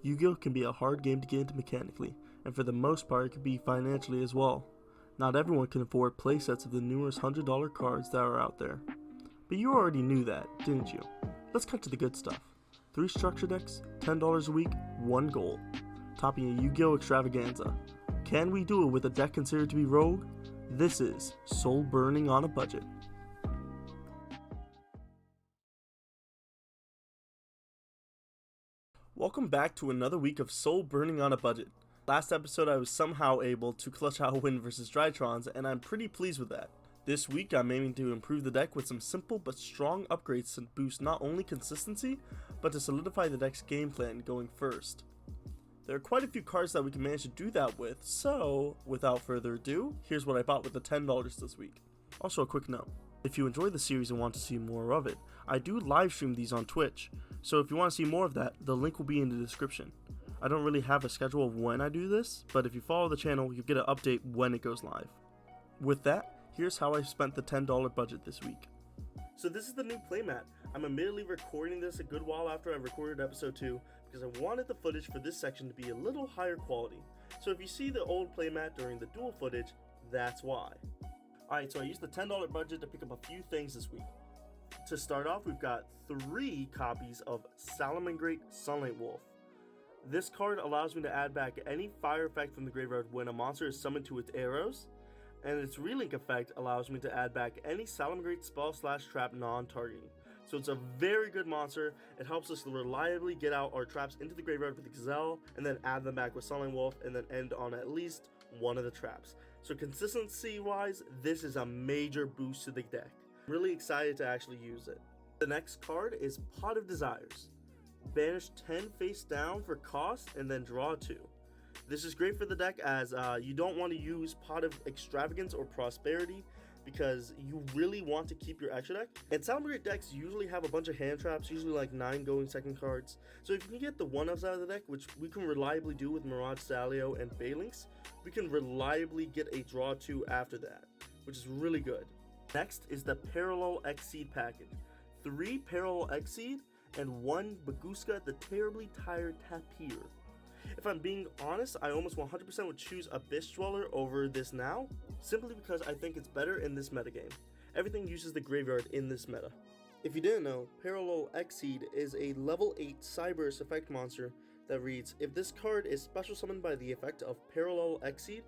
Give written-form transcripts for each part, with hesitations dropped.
Yu-Gi-Oh! Can be a hard game to get into mechanically, and for the most part it can be financially as well. Not everyone can afford playsets of the numerous $100 cards that are out there. But you already knew that, didn't you? Let's cut to the good stuff. 3 structure decks, $10 a week, 1 goal. Topping a Yu-Gi-Oh! Extravaganza. Can we do it with a deck considered to be rogue? This is Soulburning on a budget. Welcome back to another week of Soulburning on a budget. Last episode I was somehow able to clutch out a win versus Drytrons, and I'm pretty pleased with that. This week I'm aiming to improve the deck with some simple but strong upgrades to boost not only consistency, but to solidify the deck's game plan going first. There are quite a few cards that we can manage to do that with, so without further ado, here's what I bought with the $10 this week. Also a quick note, if you enjoy the series and want to see more of it, I do live stream these on Twitch, so if you want to see more of that, the link will be in the description. I don't really have a schedule of when I do this, but if you follow the channel, you'll get an update when it goes live. With that, here's how I spent the $10 budget this week. So this is the new playmat. I'm admittedly recording this a good while after I recorded episode 2 because I wanted the footage for this section to be a little higher quality. So if you see the old playmat during the duel footage, that's why. Alright, so I used the $10 budget to pick up a few things this week. To start off, we've got 3 copies of Salamangreat Sunlight Wolf. This card allows me to add back any fire effect from the graveyard when a monster is summoned to its arrows, and its relink effect allows me to add back any Salamangreat spell/trap non-targeting. So it's a very good monster. It helps us reliably get out our traps into the graveyard with the Gazelle, and then add them back with Sunlight Wolf, and then end on at least one of the traps. So consistency wise, this is a major boost to the deck. I'm really excited to actually use it. The next card is Pot of Desires. Banish 10 face down for cost and then draw 2. This is great for the deck as you don't want to use Pot of Extravagance or Prosperity because you really want to keep your extra deck. And Salamangreat decks usually have a bunch of hand traps, usually like 9 going second cards. So if you can get the 1-ofs out of the deck, which we can reliably do with Miragestallio and Balelynx, we can reliably get a draw 2 after that, which is really good. Next is the Parallel Exceed package. 3 Parallel Exceed and 1 Bagooska the Terribly Tired Tapir. If I'm being honest, I almost 100% would choose Abyss Dweller over this now, simply because I think it's better in this metagame. Everything uses the graveyard in this meta. If you didn't know, Parallel Exceed is a level 8 Cyberse effect monster that reads, if this card is special summoned by the effect of Parallel Exceed,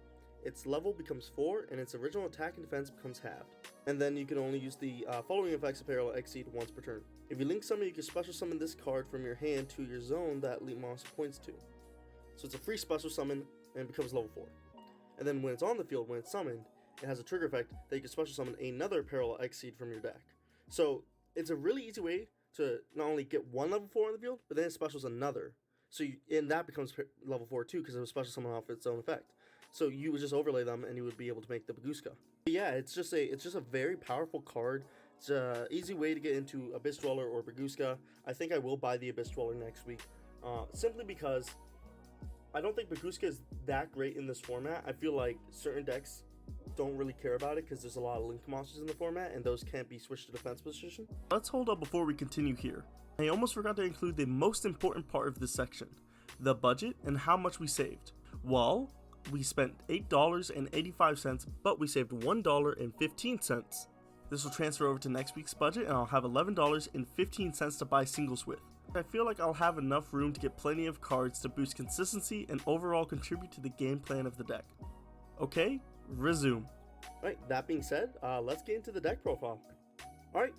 its level becomes 4 and its original attack and defense becomes halved. And then you can only use the following effects of Parallel Exceed once per turn. If you link summon, you can special summon this card from your hand to your zone that Elite Monster points to. So it's a free special summon and becomes level 4. And then when it's on the field, when it's summoned, it has a trigger effect that you can special summon another Parallel Exceed from your deck. So it's a really easy way to not only get one level 4 on the field, but then it specials another. So and that becomes level 4 too because it was special summon off its own effect. So you would just overlay them and you would be able to make the Bagooska. But yeah, it's just a very powerful card. It's an easy way to get into Abyss Dweller or Bagooska. I think I will buy the Abyss Dweller next week, simply because I don't think Bagooska is that great in this format. I feel like certain decks don't really care about it because there's a lot of link monsters in the format and those can't be switched to defense position. Let's hold up before we continue here. I almost forgot to include the most important part of this section, the budget and how much we saved. Well, we spent $8.85, but we saved $1.15. This will transfer over to next week's budget and I'll have $11.15 to buy singles with. I feel like I'll have enough room to get plenty of cards to boost consistency and overall contribute to the game plan of the deck. Okay, resume. Alright, that being said, let's get into the deck profile. Alright,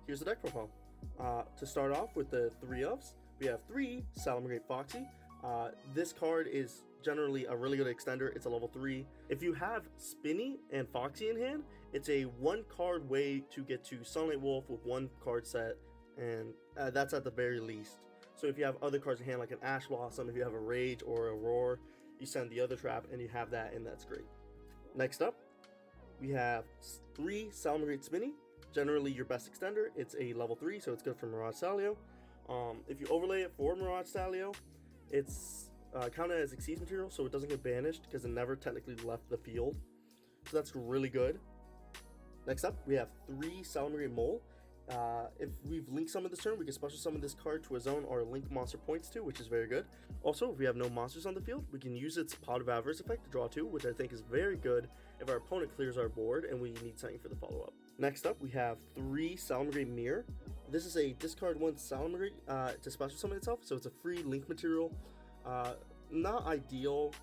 here's the deck profile. To start off with the 3-ofs, we have 3 Salamangreat Foxy. This card is generally a really good extender. It's a level 3. If you have Spinny and Foxy in hand, it's a 1-card way to get to Sunlight Wolf with 1 card set, and that's at the very least. So if you have other cards in hand like an Ash Blossom, if you have a Rage or a Roar, you send the other trap and you have that, and that's great. Next up, we have 3 Salamangreat Spinny. Generally your best extender. It's a level 3, so it's good for Miragestallio. If you overlay it for Miragestallio, it's counted as Exceed material, so it doesn't get banished because it never technically left the field. So that's really good. Next up, we have 3 Salamangreat Mole. If we've linked summoned this turn, we can special summon this card to a zone our link monster points to, which is very good. Also, if we have no monsters on the field, we can use its Pot of Avarice effect to draw 2, which I think is very good if our opponent clears our board and we need something for the follow-up. Next up, we have 3 Salamangreat Meer. This is a discard 1 Salamangreat to special summon itself, so it's a free link material. Not ideal.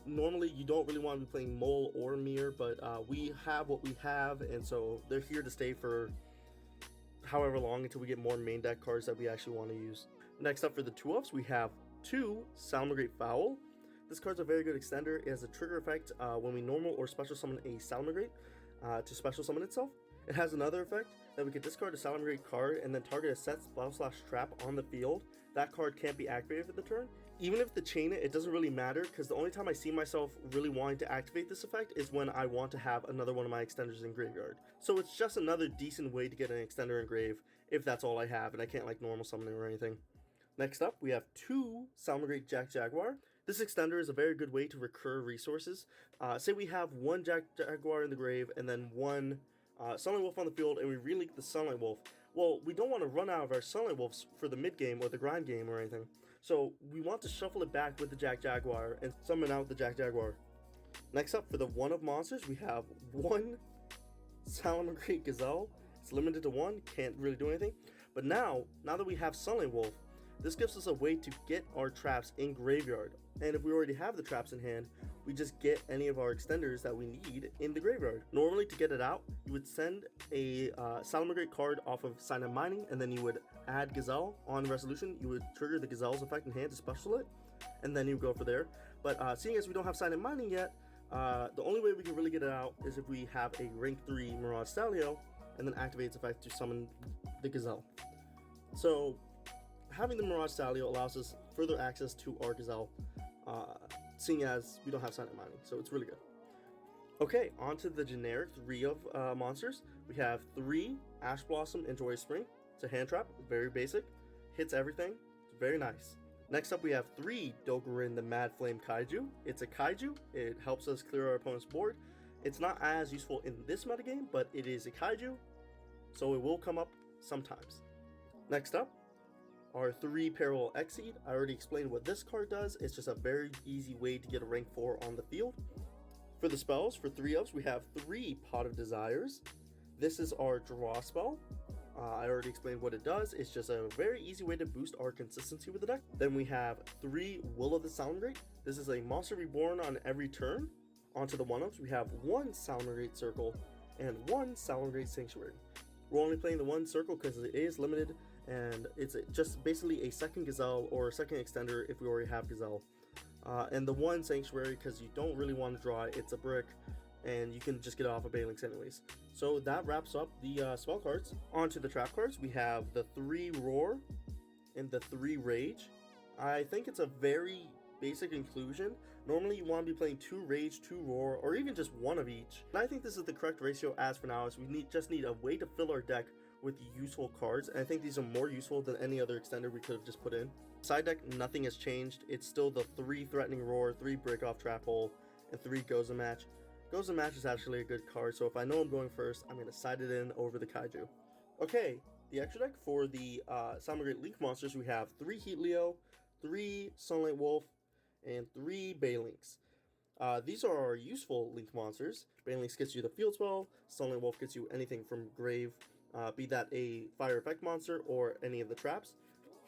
Normally, you don't really want to be playing Mole or Meer, but we have what we have, and so they're here to stay for however long until we get more main deck cards that we actually want to use. Next up for the 2-ofs, we have 2 Salamangreat Fowl. This card's a very good extender. It has a trigger effect when we normal or special summon a Salamangreat to special summon itself. It has another effect that we can discard a Salamangreat card and then target a set spell/trap on the field. That card can't be activated for the turn. Even if the chain it doesn't really matter, because the only time I see myself really wanting to activate this effect is when I want to have another one of my extenders in graveyard. So it's just another decent way to get an extender in grave if that's all I have and I can't like normal summon or anything. Next up, we have 2 Salamangreat Jaguar. This extender is a very good way to recur resources. Say we have 1 Jaguar in the grave and then 1 Sunlight Wolf on the field, and we relink the Sunlight Wolf. Well, we don't want to run out of our Sunlight Wolves for the mid game or the grind game or anything. So we want to shuffle it back with the Jaguar and summon out the Jaguar. Next up, for the 1-of monsters, we have 1 Salamangreat Gazelle. It's limited to 1, can't really do anything. But now that we have Sunlight Wolf, this gives us a way to get our traps in graveyard. And if we already have the traps in hand, we just get any of our extenders that we need in the graveyard. Normally, to get it out, you would send a Salamangreat card off of Sign of Mining, and then you would add Gazelle on resolution. You would trigger the Gazelle's effect in hand to special it, and then you go for there. But seeing as we don't have Sign of Mining yet, the only way we can really get it out is if we have a rank 3 Miragestallio, and then activate its effect to summon the Gazelle. So having the Miragestallio allows us further access to our Gazelle, seeing as we don't have Sign of Mining, so it's really good. Okay, on to the generic 3-of monsters. We have 3 Ash Blossom and Joyous Spring. It's a hand trap, very basic, hits everything, it's very nice. Next up, we have 3 Dogoran the Mad Flame Kaiju. It's a Kaiju, it helps us clear our opponent's board. It's not as useful in this metagame, but it is a Kaiju, so it will come up sometimes. Next up, our 3 Parallel Exceed. I already explained what this card does. It's just a very easy way to get a rank 4 on the field. For the spells, for 3-ofs, we have 3 Pot of Desires. This is our draw spell. I already explained what it does. It's just a very easy way to boost our consistency with the deck. Then we have 3 Will of the Salamangreat. This is a monster reborn on every turn. Onto the 1-ofs, we have 1 Salamangreat Circle and 1 Salamangreat Sanctuary. We're only playing the 1 Circle because it is limited, and it's just basically a second Gazelle or a second extender if we already have Gazelle. And the 1 Sanctuary because you don't really want to draw it. It's a brick, and you can just get it off of Balelynx anyways. So that wraps up the spell cards. On to the trap cards, we have the 3 Roar and the 3 Rage. I think it's a very basic inclusion. Normally you want to be playing 2 Rage, 2 Roar, or even just 1 of each. And I think this is the correct ratio as for now, as we just need a way to fill our deck with useful cards, and I think these are more useful than any other extender we could have just put in. Side deck, nothing has changed. It's still the 3 Threatening Roar, 3 Break Off Trap Hole, and 3 Gozen Match. Gozen Match is actually a good card, so if I know I'm going first, I'm going to side it in over the Kaiju. Okay, the extra deck for the Salamangreat Link monsters, we have 3 Heatleo, 3 Sunlight Wolf, and 3 Balelynx. These are our useful Link monsters. Balelynx gets you the field spell, Sunlight Wolf gets you anything from grave, be that a fire effect monster or any of the traps,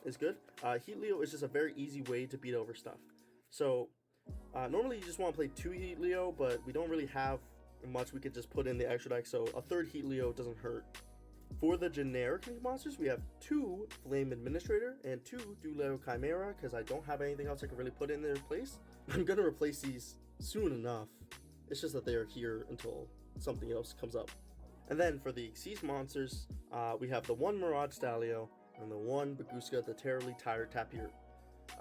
is good. Heatleo is just a very easy way to beat over stuff. So normally you just want to play 2 Heatleo, but we don't really have much we could just put in the extra deck, so a 3rd Heatleo doesn't hurt. For the generic Link monsters, we have 2 Flame Administrator and 2 Duelittle Chimera, because I don't have anything else I can really put in their place. I'm going to replace these soon enough. It's just that they are here until something else comes up. And then for the Exceed monsters, we have the 1 Miragestallio and the 1 Bagooska, the Terribly Tired Tapir.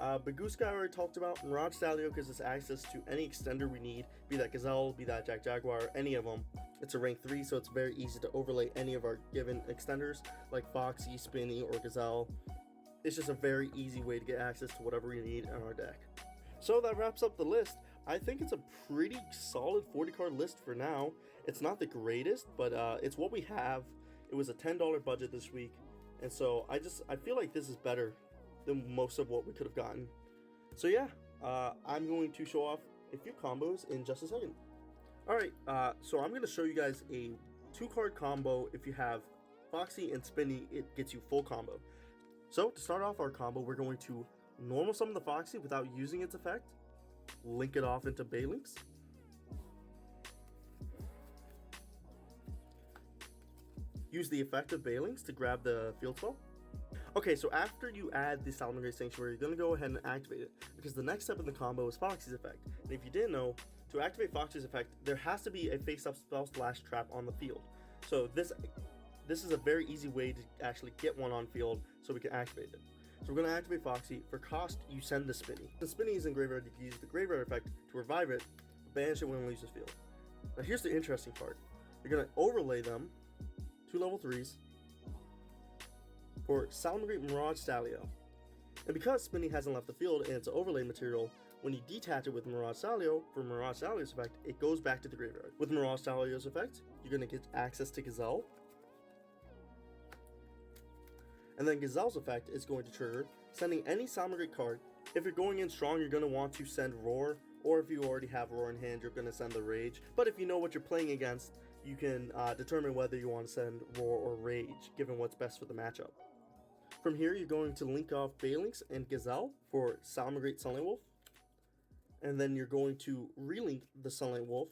Bagooska I already talked about. Miragestallio gives us access to any extender we need, be that Gazelle, be that Jaguar, any of them. It's a rank 3, so it's very easy to overlay any of our given extenders, like Foxy, Spinny, or Gazelle. It's just a very easy way to get access to whatever we need in our deck. So that wraps up the list. I think it's a pretty solid 40 card list for now. It's not the greatest, but it's what we have. It was a $10 budget this week, and so I feel like this is better than most of what we could have gotten. So yeah, I'm going to show off a few combos in just a second. Alright, so I'm going to show you guys a 2-card combo. If you have Foxy and Spinny, it gets you full combo. So to start off our combo, we're going to normal summon the Foxy without using its effect, link it off into Balelynx, use the effect of Balelynx to grab the field spell. Okay, so after you add the Salamangreat Sanctuary, you're going to go ahead and activate it, because the next step in the combo is Foxy's effect. And if you didn't know, to activate Foxy's effect, there has to be a face-up spell / trap on the field. So this is a very easy way to actually get one on field so we can activate it. So we're going to activate Foxy. For cost, you send the Spinny. The Spinny is in graveyard. You can use the graveyard effect to revive it, banish it when it leaves the field. Now here's the interesting part. You're going to overlay them, 2 level 3s, for Salamangreat Miragestallio. And because Spinny hasn't left the field and it's an overlay material, when you detach it with Miragestallio, for Miragestallio's effect, it goes back to the graveyard. With Miragestallio's effect, you're going to get access to Gazelle. And then Gazelle's effect is going to trigger sending any Salamangreat card. If you're going in strong, you're going to want to send Roar, or if you already have Roar in hand, you're going to send the Rage. But if you know what you're playing against, you can determine whether you want to send Roar or Rage, given what's best for the matchup. From here, you're going to link off Balelynx and Gazelle for Salamangreat Sunlight Wolf. And then you're going to relink the Sunlight Wolf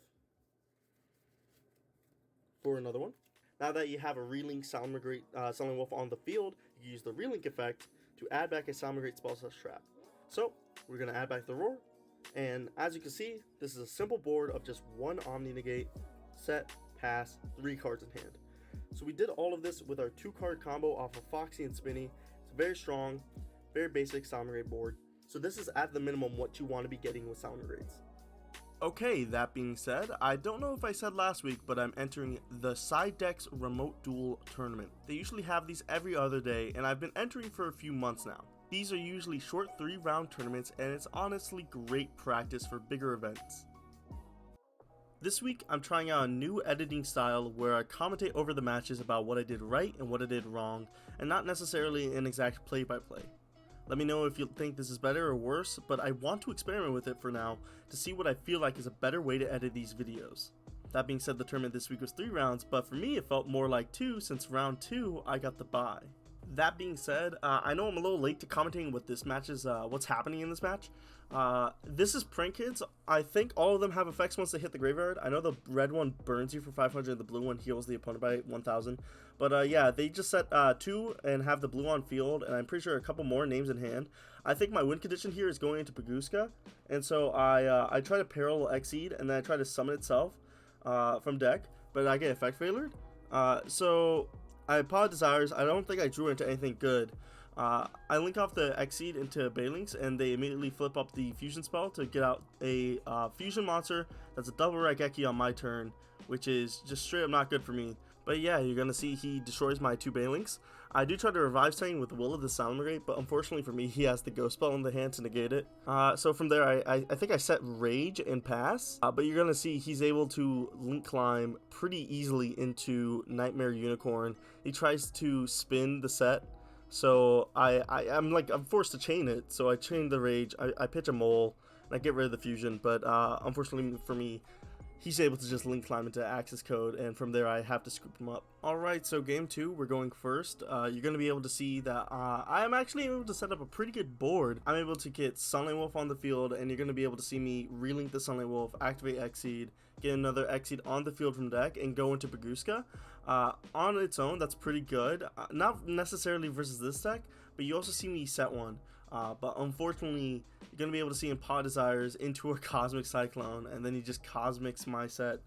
for another one. Now that you have a relink Salamangreat Sunlight Wolf on the field, you use the relink effect to add back a Salamangreat spell / trap. So we're going to add back the Roar, and as you can see, this is a simple board of just one Omni Negate, set, pass, 3 cards in hand. So we did all of this with our 2-card combo off of Foxy and Spinny. It's very strong, very basic Salamangreat board. So this is at the minimum what you want to be getting with Salamangreats. Okay, that being said, I don't know if I said last week, but I'm entering the Side Decks Remote Duel Tournament. They usually have these every other day, and I've been entering for a few months now. These are usually short 3-round tournaments, and it's honestly great practice for bigger events. This week, I'm trying out a new editing style where I commentate over the matches about what I did right and what I did wrong, and not necessarily an exact play-by-play. Let me know if you think this is better or worse, but I want to experiment with it for now to see what I feel like is a better way to edit these videos. That being said, the tournament this week was 3 rounds, but for me it felt more like 2 since round 2 I got the bye. That being said, I know I'm a little late to commenting what this match is, what's happening in this match. This is Prank Kids. I think all of them have effects once they hit the graveyard. I know the red one burns you for 500 and the blue one heals the opponent by 1000. But yeah, they just set 2 and have the blue on field, and I'm pretty sure a couple more names in hand. I think my win condition here is going into Bagooska, and so I try to parallel Exceed, and then I try to summon itself from deck, but I get effect failured. So I Pod Desires. I don't think I drew into anything good. I link off the Exceed into Balelynx, and they immediately flip up the fusion spell to get out a fusion monster that's a double Raigeki on my turn, which is just straight up not good for me. But yeah, you're gonna see he destroys my 2 Balelynx. I do try to revive something with Will of the Salamangreat, but unfortunately for me, he has the Ghost Spell in the hand to negate it. So from there, I think I set Rage and pass, but you're gonna see he's able to link climb pretty easily into Nightmare Unicorn. He tries to spin the set, so I'm forced to chain it. So I chain the Rage, I pitch a Mole, and I get rid of the fusion. But unfortunately for me, he's able to just link climb into access code, and from there I have to scoop him up. Alright, so game 2, we're going first. You're going to be able to see that I am actually able to set up a pretty good board. I'm able to get Sunlight Wolf on the field, and you're going to be able to see me relink the Sunlight Wolf, activate Exceed, get another Exceed on the field from deck, and go into Bagooska. On its own, that's pretty good. Not necessarily versus this deck, but you also see me set one. But unfortunately, you're going to be able to see him Pod Desires into a Cosmic Cyclone, and then he just Cosmics my set,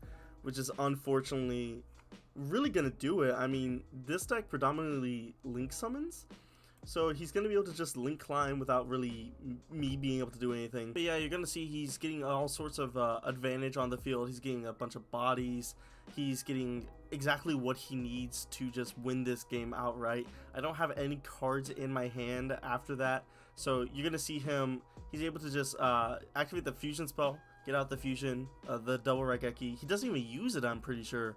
which is unfortunately really going to do it. I mean, this deck predominantly link summons, so he's going to be able to just link climb without really me being able to do anything. But yeah, you're going to see he's getting all sorts of advantage on the field. He's getting a bunch of bodies. He's getting exactly what he needs to just win this game outright. I don't have any cards in my hand after that, so you're going to see him, he's able to just activate the fusion spell, get out the fusion, the double Raigeki. He doesn't even use it, I'm pretty sure.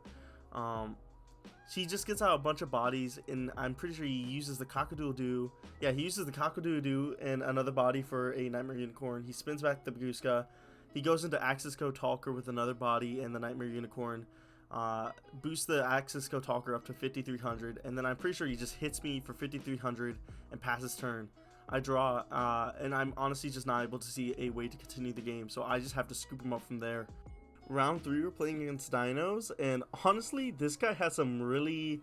He just gets out a bunch of bodies, and I'm pretty sure he uses the Cock-a-doodle-doo. Yeah, he uses the Cock-a-doodle-doo and another body for a Nightmare Unicorn. He spins back the Bagooska. He goes into Axis Code Talker with another body and the Nightmare Unicorn. Boosts the Axis Code Talker up to 5,300, and then I'm pretty sure he just hits me for 5,300 and passes turn. I draw, and I'm honestly just not able to see a way to continue the game, so I just have to scoop him up from there. Round 3, we're playing against Dinos, and honestly, this guy has some really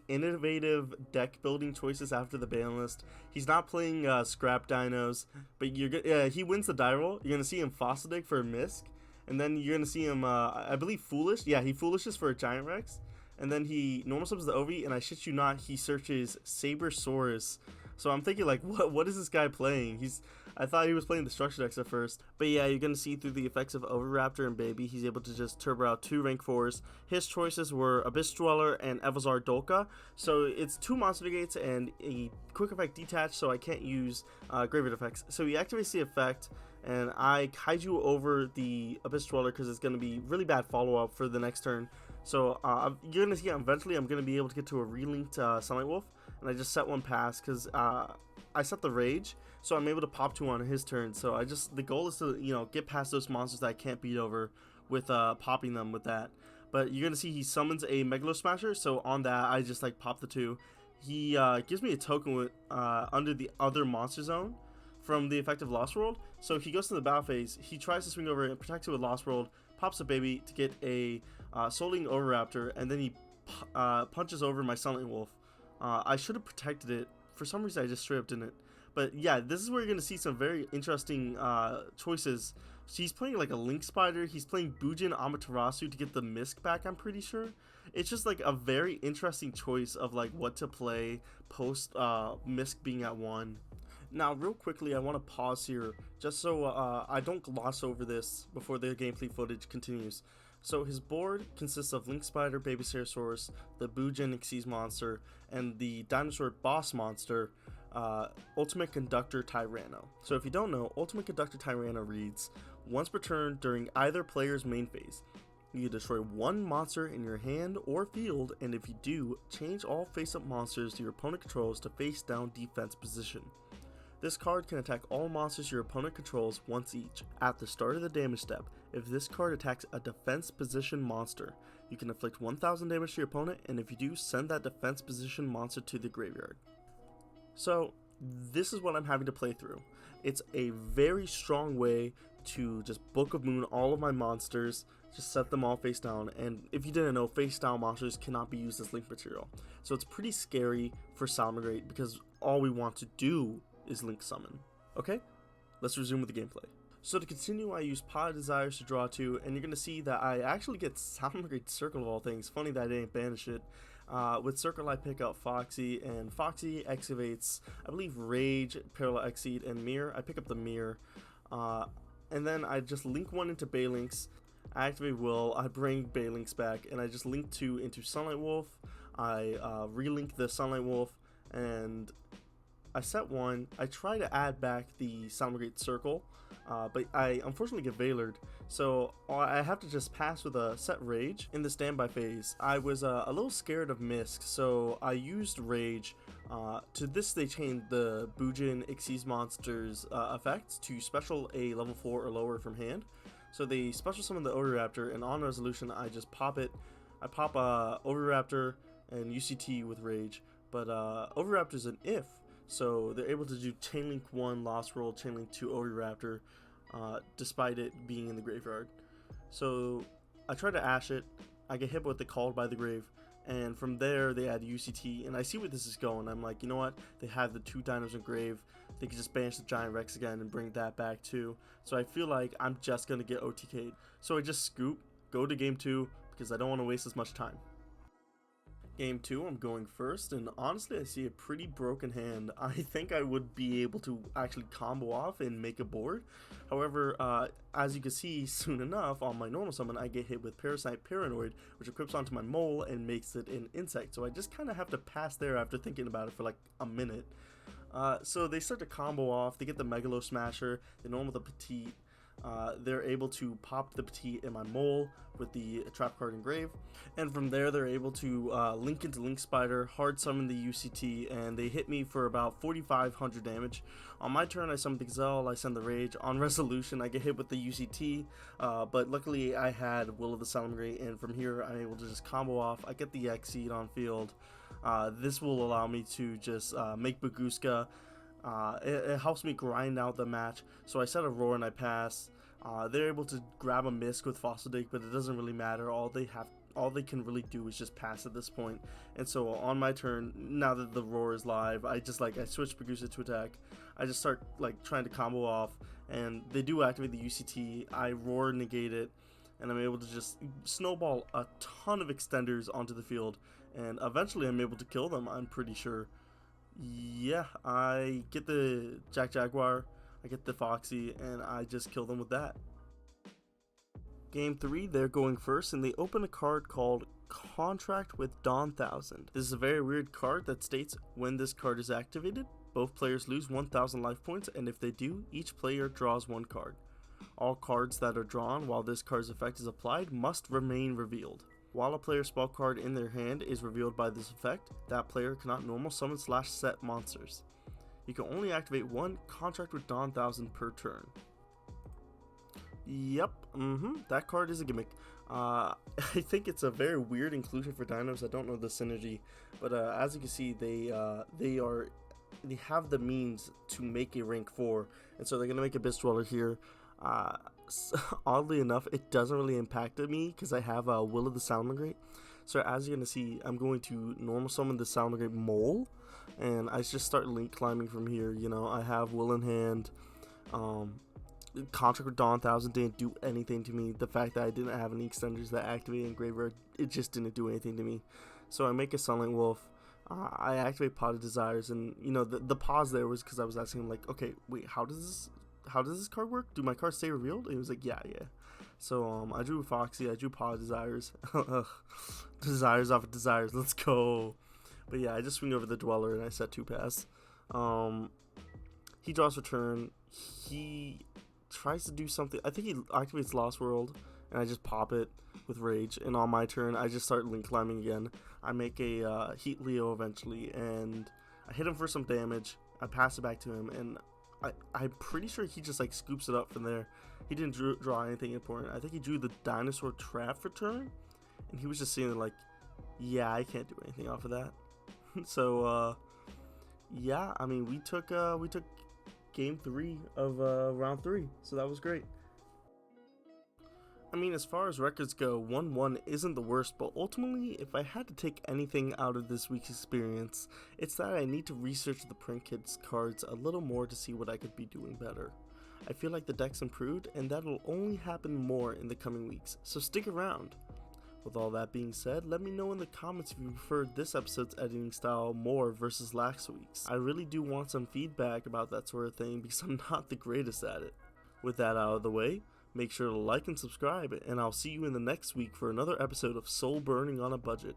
innovative deck building choices after the ban list. He's not playing Scrap Dinos, but he wins the die roll. You're gonna see him Fossil Dig for a Misk, and then you're gonna see him, I believe, Foolish. Yeah, he Foolishes for a Giant Rex, and then he normal subs the Ovi, and I shit you not, he searches Sabersaurus. So I'm thinking, like, what is this guy playing? I thought he was playing the structure decks at first. But yeah, you're going to see through the effects of Oviraptor and Baby, he's able to just turbo out 2 rank 4s. His choices were Abyss Dweller and Evazar Dolka. So it's 2 monster negates and a quick effect detach, so I can't use graveyard effects. So he activates the effect, and I Kaiju over the Abyss Dweller because it's going to be really bad follow-up for the next turn. So you're going to see eventually I'm going to be able to get to a relinked Sunlight Wolf, and I just set 1 pass because I set the Rage, so I'm able to pop 2 on his turn. So the goal is to, you know, get past those monsters that I can't beat over with popping them with that. But you're gonna see he summons a Megalo Smasher, so on that I just like pop the 2. He gives me a token with under the other monster zone from the effect of Lost World. So he goes to the battle phase, he tries to swing over and protects it with Lost World, pops a Baby to get a Soling Oviraptor, and then he punches over my Sunlight Wolf. I should have protected it. For some reason I just straight up didn't. But yeah, this is where you're going to see some very interesting choices. He's playing like a Link Spider. He's playing Bujin Amaterasu to get the Misk back, I'm pretty sure. It's just like a very interesting choice of like what to play post Misk being at 1. Now real quickly I want to pause here just so I don't gloss over this before the gameplay footage continues. So his board consists of Link Spider, Baby Ceratosaurus, the Bujin Xyz monster, and the dinosaur boss monster, Ultimate Conductor Tyranno. So if you don't know, Ultimate Conductor Tyranno reads, once per turn during either player's main phase, you destroy 1 monster in your hand or field, and if you do, change all face-up monsters your opponent controls to face-down defense position. This card can attack all monsters your opponent controls once each. At the start of the damage step, if this card attacks a defense position monster, you can inflict 1000 damage to your opponent, and if you do, send that defense position monster to the graveyard. So this is what I'm having to play through. It's a very strong way to just Book of Moon all of my monsters, just set them all face down, and if you didn't know, face down monsters cannot be used as link material. So it's pretty scary for Salamangreat because all we want to do is link summon. Okay, let's resume with the gameplay. So to continue, I use Pot of Desires to draw 2, and you're going to see that I actually get Salamangreat Circle of all things. Funny that I didn't banish it. With Circle I pick out Foxy, and Foxy activates, I believe, Rage, Parallel Exceed, and Mirror. I pick up the Mirror, and then I just link 1 into Balelynx, I activate Will, I bring Balelynx back, and I just link 2 into Sunlight Wolf. I relink the Sunlight Wolf, and I set 1. I try to add back the Salamangreat Circle, but I unfortunately get Veilered, so I have to just pass with a set Rage. In the standby phase, I was a little scared of Misk, so I used Rage. To this, they changed the Bujin Xyz monster's effects to special a level 4 or lower from hand. So they special summon the Oviraptor, and on resolution, I just pop it. I pop Oviraptor and UCT with Rage, but Oviraptor is an if. So they're able to do Chainlink 1, Lost World, Chainlink 2, Oviraptor, despite it being in the graveyard. So I try to Ash it, I get hit with the Called by the Grave, and from there they add UCT, and I see where this is going. I'm like, you know what, they have the 2 dinos in grave, they can just banish the Giant Rex again and bring that back too. So I feel like I'm just going to get OTK'd. So I just scoop, go to game 2, because I don't want to waste as much time. Game 2, I'm going first, and honestly I see a pretty broken hand. I think I would be able to actually combo off and make a board. However, as you can see soon enough, on my normal summon I get hit with Parasite Paranoid, which equips onto my Mole and makes it an insect. So I just kind of have to pass there after thinking about it for like a minute. So they start to combo off, they get the Megalo Smasher, they normal the Petite. they're able to pop the Petite in my Mole with the trap card engraved, and from there they're able to link into Link Spider, hard summon the UCT, and they hit me for about 4,500 damage. On my turn I summon the Gazelle, I send the Rage. On resolution I get hit with the UCT, but luckily I had Will of the Salamangreat, and from here I'm able to just combo off. I get the X-Seed on field. This will allow me to just make Bagooska. It helps me grind out the match. So I set a Roar and I pass. They're able to grab a Misc with Fossil Dig, but it doesn't really matter. All they can really do is just pass at this point. And so on my turn, now that the Roar is live, I switch Bagooska to attack. I just start trying to combo off, and they do activate the UCT. I Roar, negate it, and I'm able to just snowball a ton of extenders onto the field, and eventually I'm able to kill them, I'm pretty sure. Yeah, I get the Jaguar, I get the Foxy, and I just kill them with that. Game 3, they're going first, and they open a card called Contract with Dawn 1000. This is a very weird card that states when this card is activated, both players lose 1,000 life points, and if they do, each player draws one card. All cards that are drawn while this card's effect is applied must remain revealed. While a player's spell card in their hand is revealed by this effect, that player cannot normal summon / set monsters. You can only activate one Contract with Dawn 1000 per turn. Yep, that card is a gimmick. I think it's a very weird inclusion for dinos. I don't know the synergy, but as you can see, they have the means to make a rank 4, and so they're gonna make a Abyss Dweller here. Oddly enough, it doesn't really impact me because I have a Will of the Salamangreat. So as you're gonna see, I'm going to normal summon the Salamangreat Mole, and I just start link climbing from here. You know, I have Will in hand. Contract with Dawn 1000 didn't do anything to me. The fact that I didn't have any extenders that activate in Graveyard, it just didn't do anything to me. So I make a Sunlight Wolf. I activate Pot of Desires, and you know the pause there was because I was asking him okay, wait, how does this card work? Do my cards stay revealed? And he was like, yeah. So I drew Foxy, I drew Pot of Desires. Desires off of Desires, let's go. But yeah, I just swing over the Dweller and I set 2 pass. He draws return. He tries to do something. I think he activates Lost World, and I just pop it with Rage. And on my turn, I just start link climbing again. I make a Heatleo eventually, and I hit him for some damage. I pass it back to him, and I'm pretty sure he just scoops it up from there. He didn't draw anything important. I think he drew the Dinosaur Trap for turn, and he was just seeing yeah, I can't do anything off of that. So yeah, I mean, we took game 3 of round 3, so that was great. I mean, as far as records go, 1-1 isn't the worst, but ultimately, if I had to take anything out of this week's experience, it's that I need to research the Print Kids cards a little more to see what I could be doing better. I feel like the deck's improved, and that'll only happen more in the coming weeks, so stick around. With all that being said, let me know in the comments if you preferred this episode's editing style more versus last week's. I really do want some feedback about that sort of thing because I'm not the greatest at it. With that out of the way, make sure to like and subscribe, and I'll see you in the next week for another episode of Soulburning on a Budget.